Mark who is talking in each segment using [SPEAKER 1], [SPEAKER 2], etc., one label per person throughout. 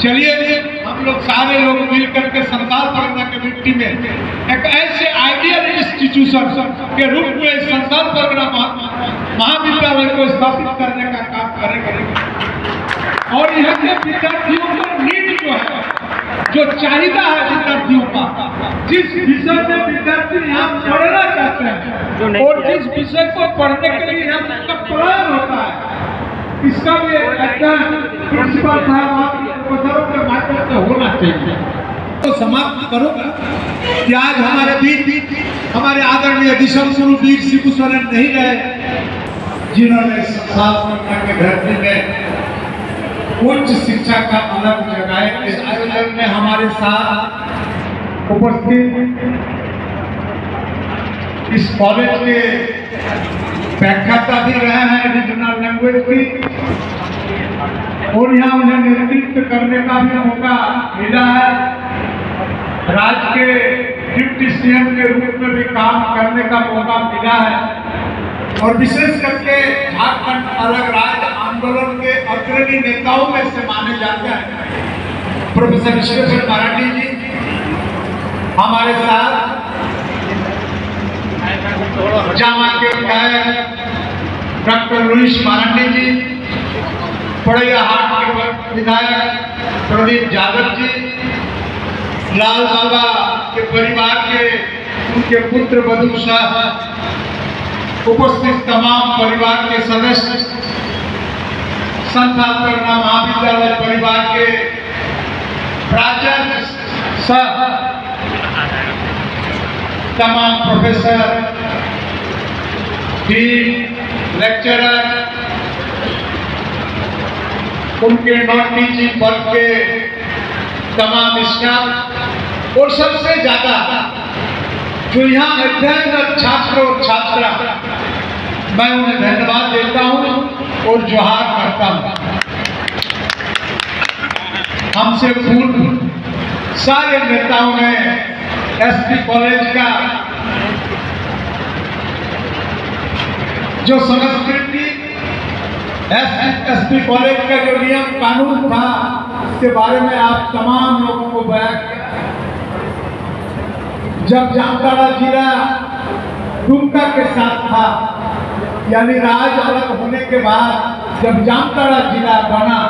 [SPEAKER 1] चलिए हम लोग सारे लोग मिल करके संथाल परगना कमेटी में एक ऐसे आइडियल इंस्टीट्यूशन के रूप में संथाल परगना महाविद्यालय को स्थापित करने का काम करेंगे। और यहाँ के विद्यार्थियों को नीड जो है, जो चाहिदा है विद्यार्थियों का, जिस विषय में विद्यार्थी यहाँ पढ़ना चाहते हैं और जिस विषय को पढ़ने के लिए यहाँ का प्लान होता है, इसका भी प्रिंसिपल साहब के माध्यम से होना चाहिए। तो समाप्त करूंगा कि आज हमारे बीच हमारे आदरणीय दिशम गुरु वीर शिबू सोरेन नहीं रहे, जिन्होंने के धरती में उच्च शिक्षा का अलग जगाए। इस आयोजन में हमारे साथ उपस्थित इस कॉलेज के व्याख्याता भी रहे हैं रीजनल लैंग्वेज की, और यहाँ उन्हें नेतृत्व करने का भी मौका मिला है। राज्य के डिप्टी सीएम के रूप में भी काम करने का मौका मिला है, और विशेष करके झारखंड अलग राज्य आंदोलन के अग्रणी नेताओं में से माने जाते हैं प्रोफेसर विश्वेश्वर मराठी जी हमारे साथ, जामा के विधायक डॉक्टर लुइस मारांडी जी, पड़ैया हाट के विधायक प्रदीप यादव जी, लाल बाबा के परिवार के उनके पुत्र बधू साहब, उपस्थित तमाम परिवार के सदस्य, संथाल परगना महाविद्यालय परिवार के प्राचार्य सह तमाम प्रोफेसर, डीन, लेक्चरर, उनके नॉन टीचिंग वर्ग के तमाम स्टाफ, और सबसे ज्यादा जो यहाँ अध्ययनरत छात्र और छात्रा, मैं उन्हें धन्यवाद देता हूँ और जोहार करता हूँ। हमसे पूर्व सारे नेताओं ने एसपी कॉलेज का जो संस्कृति, एसपी कॉलेज का जो नियम कानून था, उसके बारे में आप तमाम लोगों को बयान किया। जब जामताड़ा जिला दुमका के साथ था, यानी राज्य अलग होने के बाद जब जामताड़ा जिला बना,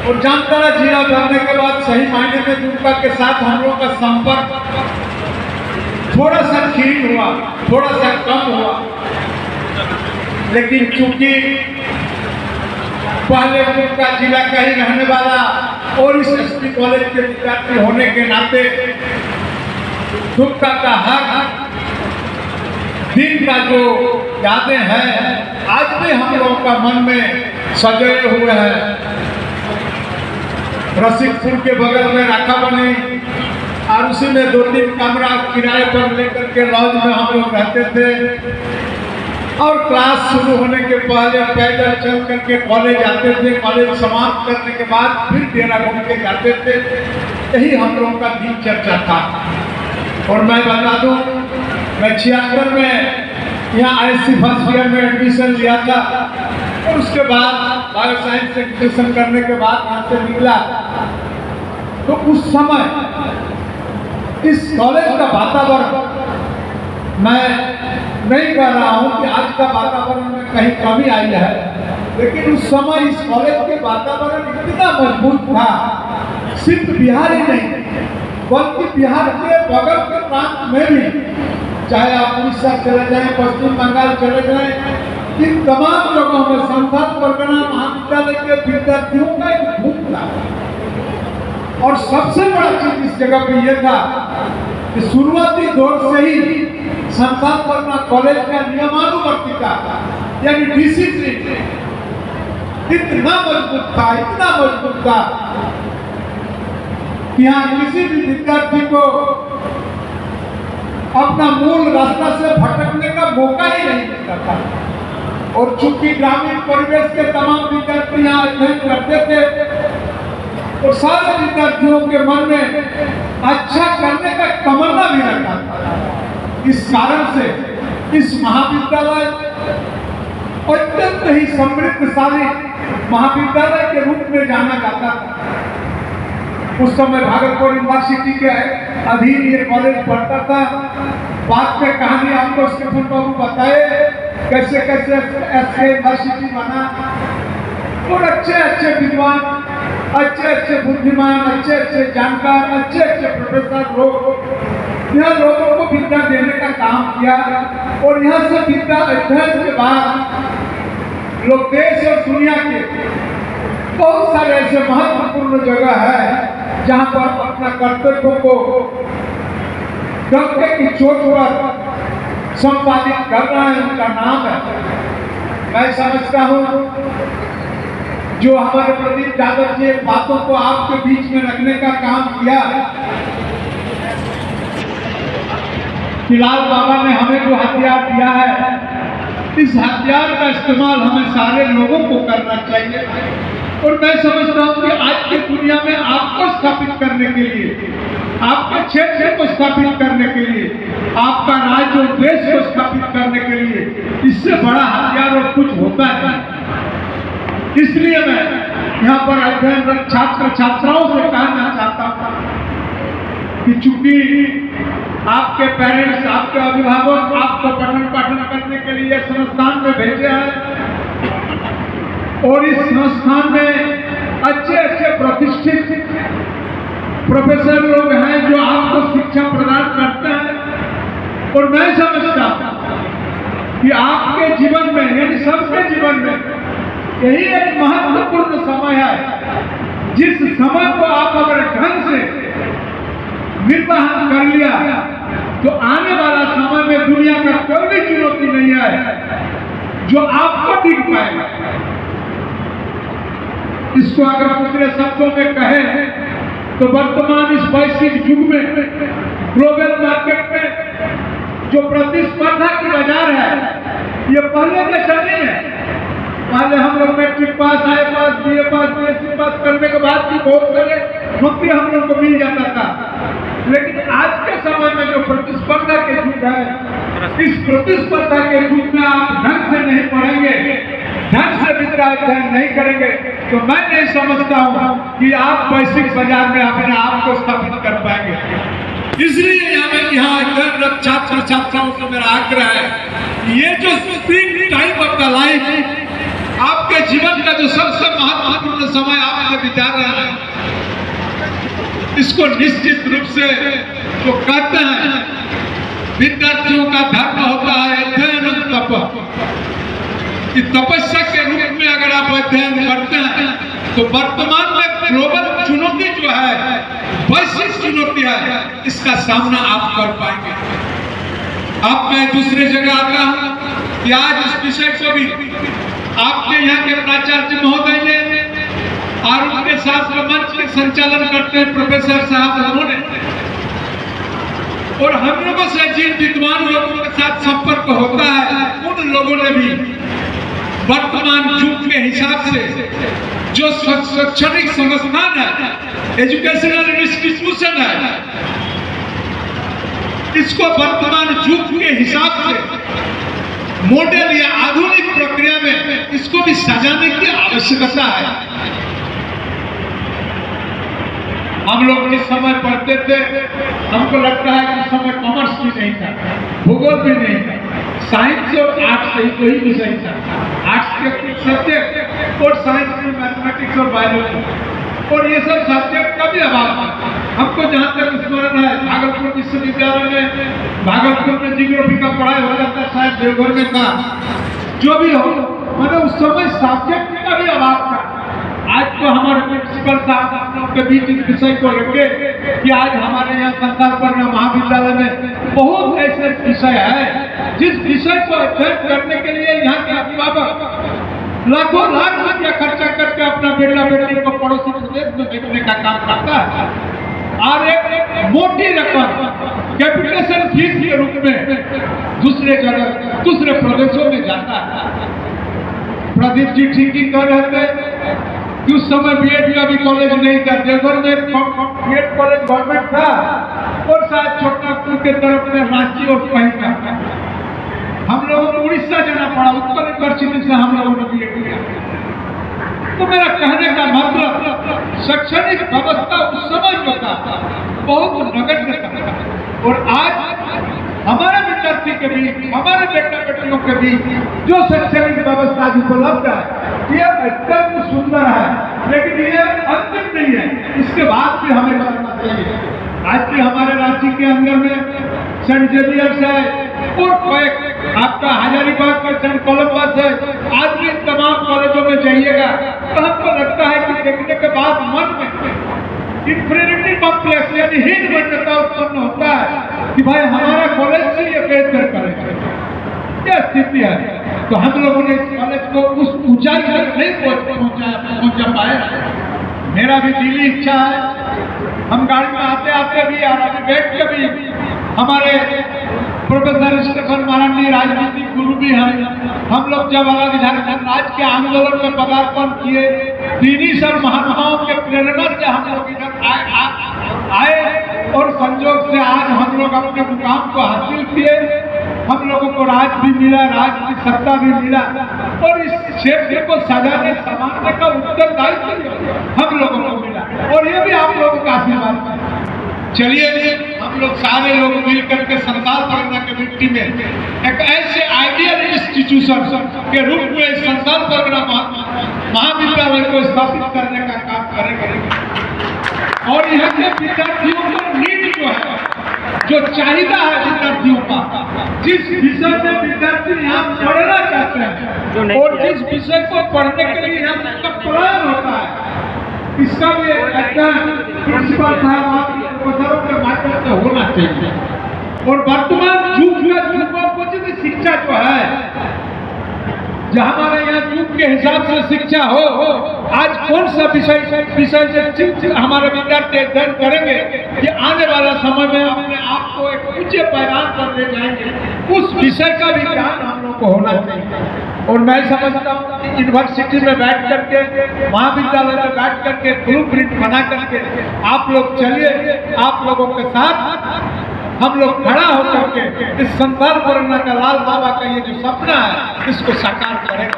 [SPEAKER 1] और जामताड़ा जिला बनने के बाद सही मायने में दुमका के साथ हम लोगों का संपर्क थोड़ा सा क्षीण हुआ, थोड़ा सा कम हुआ। लेकिन चूंकि पहले दुमका जिला का ही रहने वाला और इस एसपी कॉलेज के विद्यार्थी होने के नाते दुमका का हर दिन का जो यादें हैं आज भी हम लोगों का मन में सजोए हुए हैं। रसिकपुर के बगल में राखा बनी, और उसी में 2-3 कमरा किराए पर लेकर के लॉज में हम लोग रहते थे, और क्लास शुरू होने के पहले पैदल चल करके कॉलेज आते थे, कॉलेज समाप्त करने के बाद फिर डेरा घूम के जाते थे। यही हम लोगों का दिनचर्या था। और मैं बता दूं, मैं 76 में यहाँ ISC फर्स्ट ईयर में एडमिशन लिया था, और उसके बाद बायो साइंस से एडमिशन करने के बाद यहाँ से निकला। तो उस समय इस कॉलेज का वातावरण, मैं नहीं कह रहा हूँ कि आज का वातावरण में कहीं कमी आई है, लेकिन उस समय इस कॉलेज के वातावरण इतना मजबूत था, सिर्फ बिहार ही नहीं बल्कि बिहार के बगल के प्रांत में भी, चाहे आप उड़ीसा चले जाएं, पश्चिम बंगाल चले जाएं, इन तमाम जगहों में संथाल परगना महाविद्यालय के विद्यार्थियों का एक ग्रुप था। और सबसे बड़ा चीज इस जगह पे यह था कि शुरुआती दौर से ही संथाल परगना कॉलेज का नियमानुवर्तिता यानी डिसिप्लिन इतना मजबूत था, इतना मजबूत था कि यहाँ किसी भी विद्यार्थी को अपना मूल रास्ता से भटकने का मौका ही नहीं मिलता था। और चूंकि ग्रामीण परिवेश के तमाम विद्यार्थी यहाँ अध्ययन करते थे, और सारे विद्यार्थियों के मन में अच्छा करने का तमन्ना भी रहता था। इस कारण से इस महाविद्यालय अत्यंत ही समृद्धशाली महाविद्यालय के रूप में जाना जाता था। उस समय भागलपुर यूनिवर्सिटी के अधीन ये कॉलेज पढ़ता था। बात में कहानी आपको स्टीफन बाबू बताए कैसे कैसे एसके यूनिवर्सिटी बना और अच्छे अच्छे विद्वान, अच्छे अच्छे बुद्धिमान, अच्छे अच्छे जानकार, अच्छे अच्छे प्रोफेसर लोग यहाँ लोगों को विद्या देने का काम किया। और यहाँ से विद्या अध्ययन के बाद लोग देश और दुनिया के बहुत सारे ऐसे महत्वपूर्ण जगह है जहाँ पर अपना कर्तव्यों को डंके की चोट पर संपादित कर रहा है, उनका नाम है। मैं समझता हूँ जो हमारे प्रदीप यादव जी बातों को आपके बीच में रखने का काम किया, फिलहाल बाबा ने हमें जो हथियार दिया है, इस हथियार का इस्तेमाल हमें सारे लोगों को करना चाहिए। और मैं समझता हूँ कि आज की दुनिया में आपको स्थापित करने के लिए, आपके क्षेत्र को स्थापित करने के लिए, आपका राज्य और देश को स्थापित करने के लिए इससे बड़ा हथियार और कुछ होता है। इसलिए मैं यहाँ पर अध्ययनरत छात्र छात्राओं से कहना चाहता हूँ कि चूंकि आपके पेरेंट्स, आपके अभिभावक आपको पठन पाठन करने के लिए संस्थान में भेजे हैं और इस संस्थान में अच्छे अच्छे प्रतिष्ठित प्रोफेसर लोग हैं जो आपको शिक्षा प्रदान करते हैं। और मैं समझता हूँ कि आपके जीवन में, यानी सबके जीवन में यही एक महत्वपूर्ण समय है जिस समय को आप अगर ढंग से निर्वहन कर लिया तो आने वाला समय में दुनिया का कोई भी चुनौती नहीं है जो आपको टिक पाएगा। इसको अगर दूसरे शब्दों में कहें तो वर्तमान इस वैश्विक युग में, ग्लोबल मार्केट में जो प्रतिस्पर्धा की बाजार है, ये पहले जैसा नहीं है। पहले हम लोग मैट्रिक पास, आई पास, बीए पास, बीएससी पास करने के बाद भी बहुत सारे नौकरी हम लोग को मिल जाता था। लेकिन आज के समय में जो प्रतिस्पर्धा के युग है, इस प्रतिस्पर्धा के युग में आप ढंग से नहीं पढ़ेंगे, ढंग से विद्या अध्ययन नहीं करेंगे तो मैं नहीं समझता हूँ कि आप वैश्विक बाजार में अपने आप को स्थापित कर पाएंगे। इसलिए यहाँ अध्ययनरत छात्र छात्राओं से मेरा आग्रह है, ये जो spring time of the life, आपके जीवन का जो सबसे महत्वपूर्ण समय आपने बिता रहे हैं, इसको निश्चित रूप से जो कहते हैं विद्यार्थियों का धर्म होता है अध्ययन और तप, कि तपस्या के रूप में अगर आप अध्ययन करते हैं तो वर्तमान में ग्लोबल चुनौती जो है, वैश्विक चुनौती है, इसका सामना आप कर पाएंगे। अब मैं दूसरे जगह आता हूँ कि आज इस विषय को भी आपके यहाँ के प्राचार्य महोदय ने और उनके साथ मंच के संचालन करते हैं प्रोफेसर साहब उन्होंने, और हम लोगों से जिन विद्वान लोगों के साथ संपर्क होता है उन लोगों ने भी वर्तमान युग के हिसाब से जो शैक्षणिक संस्थान है, एजुकेशनल इंस्टीट्यूशन है, इसको वर्तमान युग के हिसाब से मॉडल या आधुनिक प्रक्रिया में इसको भी सजाने की आवश्यकता है। हम लोग जिस समय पढ़ते थे हमको लगता है कि उस समय कॉमर्स भी नहीं था, भूगोल भी नहीं था, साइंस और आर्ट्स ही कोई विषय था। आर्ट्स के कुछ सब्जेक्ट और साइंस में मैथमेटिक्स और बायोलॉजी, और ये सब सब्जेक्ट का भी अभाव था। हमको जहाँ तक स्मरण है भागलपुर विश्वविद्यालय में, भागलपुर में जियोग्राफी का पढ़ाई हो जाता है, शायद देवघर में था, जो भी हो, मतलब उस समय सब्जेक्ट का भी अभाव था। आज तो हमारे प्रिंसिपल साहब के बीच इस विषय को रखे कि आज हमारे यहाँ संसार महाविद्यालय में बहुत ऐसे विषय है जिस विषय को अध्ययन करने के लिए यहाँ के अभिभावक लाखों लाख रुपया खर्चा करके अपना बेटा बेटी को पड़ोसी प्रदेश में भेजने का काम करता है, और एक मोटी रकम कैपिटेशन फीस के रूप में दूसरे जगह, दूसरे प्रदेशों में जाता है। प्रदीप जी ठीक ही कर रहे थे कि उस समय बीएड का भी कॉलेज नहीं था, देवघर में बीएड कॉलेज गवर्नमेंट था और शायद छोटापुर के तरफ में रांची और कहीं का। हम लोगों को उड़ीसा जाना पड़ा, उत्तर यूनिवर्सिटी से हम लोगों ने बीएड किया। तो मेरा कहने का मतलब शैक्षणिक व्यवस्था उस समय जो था बहुत नगण्य था, और आज हमारे विद्यार्थी के बीच, हमारे बेटा बेटियों के बीच जो शैक्षणिक व्यवस्था उपलब्ध है ये अत्यंत सुंदर है, लेकिन ये अंतिम नहीं है, इसके बाद भी हमें करना चाहिए। आज के हमारे राज्य के अंदर में सेंट जेवियर्स है और आपका हजारीबाग का सेंट कोलंबस है। आज भी तमाम कॉलेजों में जाइएगा तो हमको लगता है कि देखने के बाद मन में इंफीरियरिटी कॉम्प्लेक्स यानी हीन मान्यता उत्पन्न होता है कि भाई हमारा कॉलेज से ये बेहतर करेगा, क्या स्थिति है। तो हम लोगों ने इस कॉलेज को उस ऊंचाई तक नहीं पहुंचा पाए। मेरा भी दिली इच्छा है, हम गाड़ी में आते आते भी और अभी बैठ के भी हमारे प्रोफेसर स्टेफन मारांडी राजनीतिक गुरु भी हैं। हम लोग जब अलग झारखंड राज्य के आंदोलन में पदार्पण किए, दीनी सर महानुभावों के प्रेरणा से हम लोग इधर आए और संजोग से आज हम लोग अपने मुकाम को हासिल किए। हम लोगों को राज भी मिला, राज की सत्ता भी मिला, और इस क्षेत्र को सजाने संभालने का उत्तरदायित्व हम लोगों को मिला, और ये भी आप लोगों का आशीर्वाद है। चलिए हम लोग सारे लोग मिलकर के संताल परगना के मिट्टी में एक ऐसे आइडियल इंस्टीट्यूशन के रूप में संताल परगना महाविद्यालय को स्थापित करने का काम करेंगे। और यहाँ के विद्यार्थियों को नीड जो है, जो चाहिदा है विद्यार्थियों का, जिस विषय में विद्यार्थी यहाँ पढ़ना चाहते हैं और जिस विषय को पढ़ने के लिए यहाँ का प्लान होता है, इसका भी अध्ययन प्रिंसिपल साहब प्रोफेसरों के माध्यम से होना चाहिए। और वर्तमान युग में युवाओं शिक्षा जो है, जो हमारे यहाँ युग के हिसाब से शिक्षा हो, आज कौन सा विषय से हमारे विद्यार्थी अध्ययन करेंगे कि आने वाला समय में अपने आप को एक ऊंचे पैमाने पर ले जाएंगे, उस विषय का भी ज्ञान हम लोग को होना चाहिए। और मैं समझता हूँ कि यूनिवर्सिटी में बैठ करके, महाविद्यालय में बैठ करके ब्लूप्रिंट बना करके आप लोग चलिए, आप लोगों के साथ हम लोग खड़ा होकर के इस संताल परगना का लाल बाबा का ये जो सपना है इसको साकार करेंगे।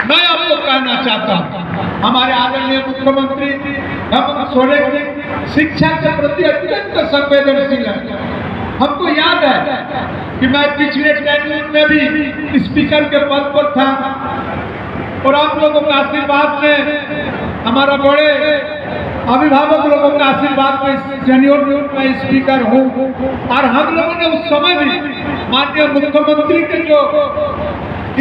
[SPEAKER 1] मैं आपको कहना चाहता हूँ, हमारे आदरणीय मुख्यमंत्री हेमंत सोरेन जी शिक्षा के प्रति अत्यंत संवेदनशील है। हमको याद है कि मैं पिछले टेन्यूर में भी स्पीकर के पद पर था, और आप लोगों का आशीर्वाद में, हमारा बड़े अभिभावक लोगों का आशीर्वाद में जेन्योर में स्पीकर हूँ। और हम लोगों ने उस समय भी माननीय मुख्यमंत्री की जो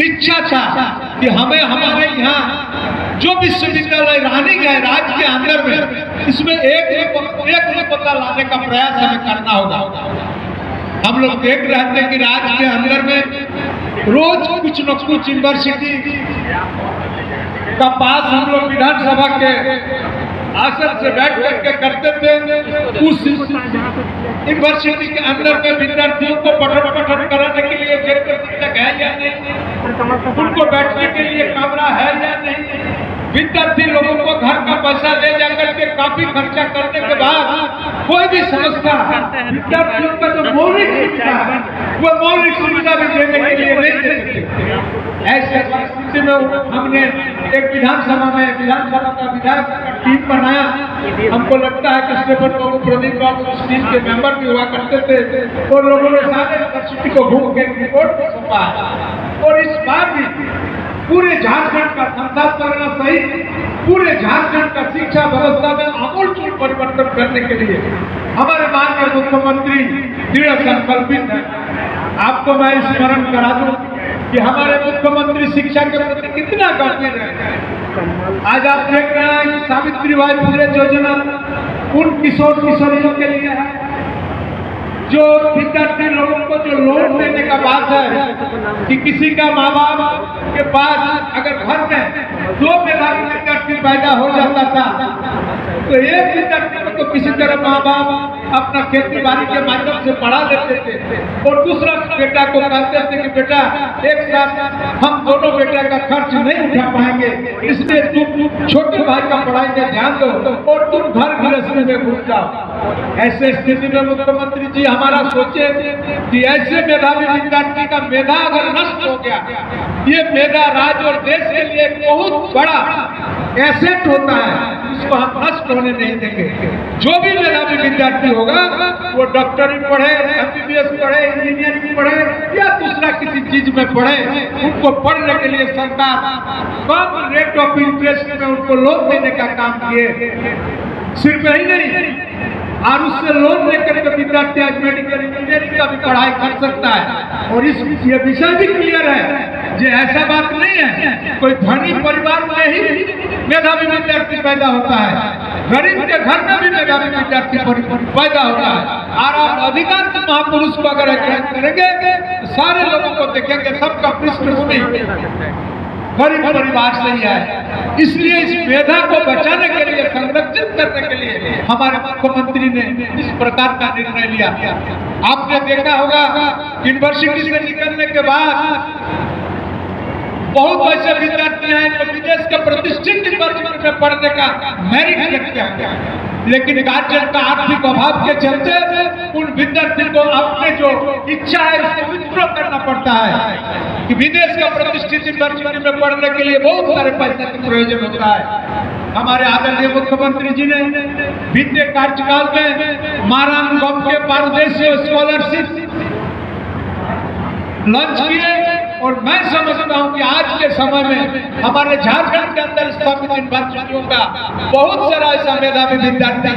[SPEAKER 1] इच्छा था कि हमें हमारे यहाँ जो विश्वविद्यालय रानीगंज है राज्य के अंदर में, इसमें एक पता लाने का प्रयास हमें करना होगा। हम लोग देख रहे थे कि राज्य के अंदर में रोज कुछ न कुछ यूनिवर्सिटी का पास हम लोग विधानसभा के आसन से बैठ करके करते थे। उस यूनिवर्सिटी के अंदर में विद्यार्थियों को पठन कराने के लिए शिक्षक है या नहीं, उनको बैठने के लिए कमरा है या नहीं, विद्यार्थी लोगों को घर का पैसा ले जाकर के काफी खर्चा करने के बाद कोई भी संस्था विद्यार्थियों का जो मौलिक सुविधा है वो मौलिक सुविधा भी देने के लिए नहीं दे सकते। ऐसे परिस्थिति में हमने एक विधानसभा का विधायक का टीम बनाया। हमको लगता है कि स्टेफन बाबू, प्रदीप बाबू उस टीम के मेंबर भी हुआ करते थे, और लोगों ने सारे यूनिवर्सिटी को घूम के रिपोर्ट भी सौंपा। और इस बार भी पूरे झारखंड का संताल परगना सहित पूरे झारखंड का शिक्षा व्यवस्था में आमूलचूल परिवर्तन करने के लिए हमारे माननीय मुख्यमंत्री दृढ़ संकल्पित है। आपको मैं स्मरण करा दूं कि हमारे मुख्यमंत्री शिक्षा के प्रति कितना गंभीर है। आज आप देख रहे हैं कि सावित्रीबाई फुले योजना उन किशोर किशोरियों के लिए है, जो विद्यार्थी लोगों को जो लोन देने का बात है कि किसी का माँ बाप के पास अगर घर में 2 मेधावी विद्यार्थी पैदा हो जाता था तो एक विद्यार्थी को तो किसी तरह माँ बाप अपना खेती बाड़ी के माध्यम से पढ़ा देते थे और दूसरा बेटा को कहते थे कि बेटा एक साथ हम दोनों बेटा का खर्च नहीं उठा पाएंगे, इसलिए तुम छोटे भाई का पढ़ाई में ध्यान दो और तुम घर गृहस्थी में घुस जाओ। ऐसे स्थिति में मुख्यमंत्री जी हमारा सोचे कि ऐसे मेधावी विद्यार्थी का मेधा अगर नष्ट हो गया, ये मेधा राज्य और देश के लिए एक बहुत बड़ा एसेट होता है, इसको हम नष्ट होने नहीं देंगे। जो भी मेधावी विद्यार्थी होगा वो डॉक्टरी पढ़े, MBBS पढ़े, इंजीनियरिंग पढ़े या दूसरा किसी चीज में पढ़े, उनको पढ़ने के लिए सरकार कम रेट ऑफ इंटरेस्ट में उनको लोन देने का काम किए। सिर्फ यही नहीं, और उससे लोन लेकर के विद्यार्थी आज मेडिकल इंजीनियरिंग का भी पढ़ाई कर सकता है। और इस ये विषय भी क्लियर है, ये ऐसा बात नहीं है कोई धनी परिवार में ही मेधावी विद्यार्थी पैदा होता है, गरीब के घर में भी मेधावी विद्यार्थी पैदा होता है। और आप अधिकांश महापुरुष को अगर करेंगे तो सारे लोगों को देखेंगे सबका पृष्ठभूमि गरीब परिवार से ही है। इसलिए इस मेधा को बचाने के लिए, संरक्षित करने के लिए हमारे मुख्यमंत्री ने इस प्रकार का निर्णय लिया। आपने देखा होगा यूनिवर्सिटी से निकलने के बाद बहुत ऐसे विद्यार्थी हैं जो विदेश के प्रतिष्ठित यूनिवर्सिटी में पढ़ने का मेरिट रखते हैं, लेकिन गार्जियन का आर्थिक अभाव के चलते उन विद्यार्थी को अपने जो इच्छा है उसको विद्रोह करना पड़ता है कि विदेश का प्रतिष्ठित यूनिवर्सिटी में पढ़ने के लिए बहुत सारे पैसे का प्रयोजन होता है। हमारे आदरणीय मुख्यमंत्री जी ने बीते कार्यकाल में मारान गम के पारदेशी स्कॉलरशिप लॉन्च किए और मैं समझता हूं कि आज के समय में हमारे झारखंड के अंदर स्थापित यूनिवर्सिटियों का बहुत सारा ऐसा मेधावी विद्यार्थी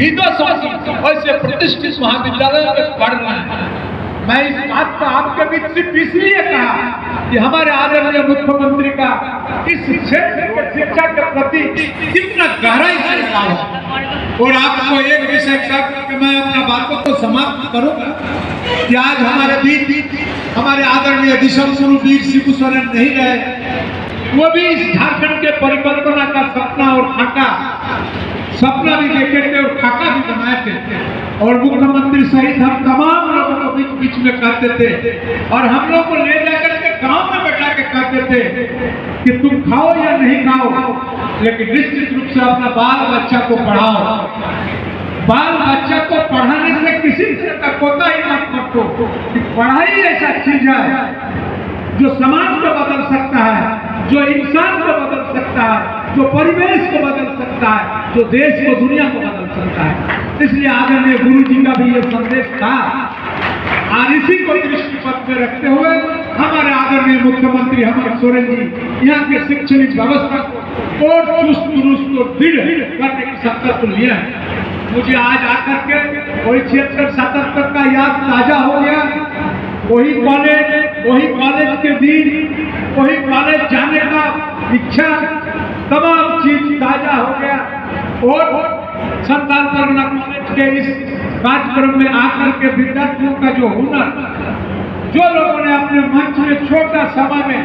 [SPEAKER 1] विदेशों से ऐसे प्रतिष्ठित महाविद्यालयों में पढ़ रहे हैं। मैं इस बात को आपके बीच सिर्फ इसलिए कहा कि हमारे आदरणीय मुख्यमंत्री का इस क्षेत्र के शिक्षा के प्रति कितना गहराई से लगाव है। और आपको एक विषय का मैं अपना बातों को समाप्त करूंगा कि आज हमारे बीच हमारे आदरणीय दिशम गुरु वीर शिबू सोरेन नहीं रहे, वो भी इस झारखंड के परिकल्पना का सपना और खाका सपना भी देखे थे और खाका भी बनाए थे और मुख्यमंत्री सहित हम तमाम लोगों को बीच बीच में कहते थे और हम लोग को ले जाकर के गांव में बैठा के कहते थे कि तुम खाओ या नहीं खाओ, लेकिन निश्चित रूप से अपना बाल बच्चा को पढ़ाओ। बाल बच्चा को पढ़ाने से किसी तरह का कोताही मत करो कि पढ़ाई ऐसा चीज है जो समाज को बदल सकता है, जो इंसान को बदल सकता है, जो परिवेश को बदल सकता है, जो देश को दुनिया को बदल सकता है। इसलिए आदरणीय गुरु जी का भी ये संदेश था और इसी को दृष्टिपथ में रखते हुए हमारे आदरणीय मुख्यमंत्री हेमंत सोरेन जी यहाँ के शैक्षणिक व्यवस्था को और चुस्त दुरुस्त और दृढ़ करने की संकल्प लिया है। मुझे आज आकर के वही 76-77 का याद ताजा हो गया। वही कॉलेज के दिन, वही कॉलेज जाने का इच्छा, तमाम चीज ताजा हो गया और संतान परगना कॉलेज के इस कार्यक्रम में आकर के विद्यार्थियों का जो हुनर, जो लोगों ने अपने मंच में छोटा समय में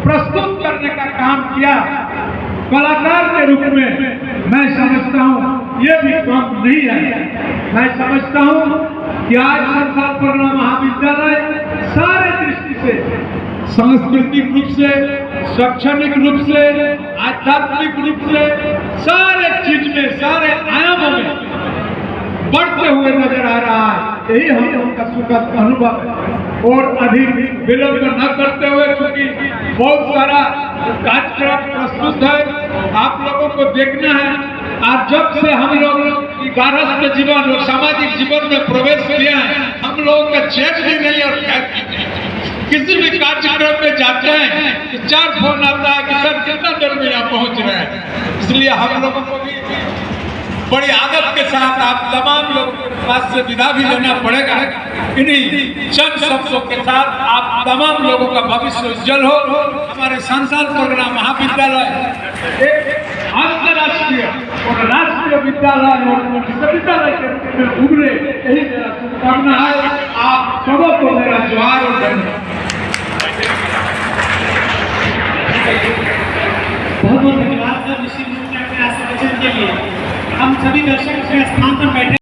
[SPEAKER 1] प्रस्तुत करने का काम किया कलाकार के रूप में, मैं समझता हूँ ये भी कम नहीं है। मैं समझता हूँ कि आज संतान परगना महाविद्यालय सारे दृष्टि से, सांस्कृतिक रूप से, शैक्षणिक रूप से, आध्यात्मिक रूप से, सारे चीज में, सारे आयामों में बढ़ते हुए नजर आ रहा है। यही हम लोगों का सुखद अनुभव है। और अधिक विलंब न करते हुए, क्योंकि बहुत सारा कार्यक्रम प्रस्तुत है, आप लोगों को देखना है। और जब से हम लोग गारहस्थ जीवन और सामाजिक जीवन में प्रवेश किया है, हम लोगों का चेक भी नहीं और किसी भी कार्यक्रम में जाते हैं तो 4 फोन आता है कि सर कितना देर में यहाँ पहुँच रहे हैं। इसलिए हम लोगों को भी बड़ी आदत के साथ आप तमाम लोगों के पास से विदा भी लेना पड़ेगा। इन्हीं चंद शब्दों के साथ आप तमाम लोगों का भविष्य उज्जवल हो। हमारे संतान परगना महाविद्यालय एक अंतर्राष्ट्रीय और राष्ट्रीय विद्यालय और विश्वविद्यालय के रूप में उभरे, यही मेरा शुभकामना है। आप सबों को मेरा जोहार और धन्यवाद।
[SPEAKER 2] बहुत बहुत धन्यवाद सर ऋषि के लिए। सभी दर्शक अपने स्थान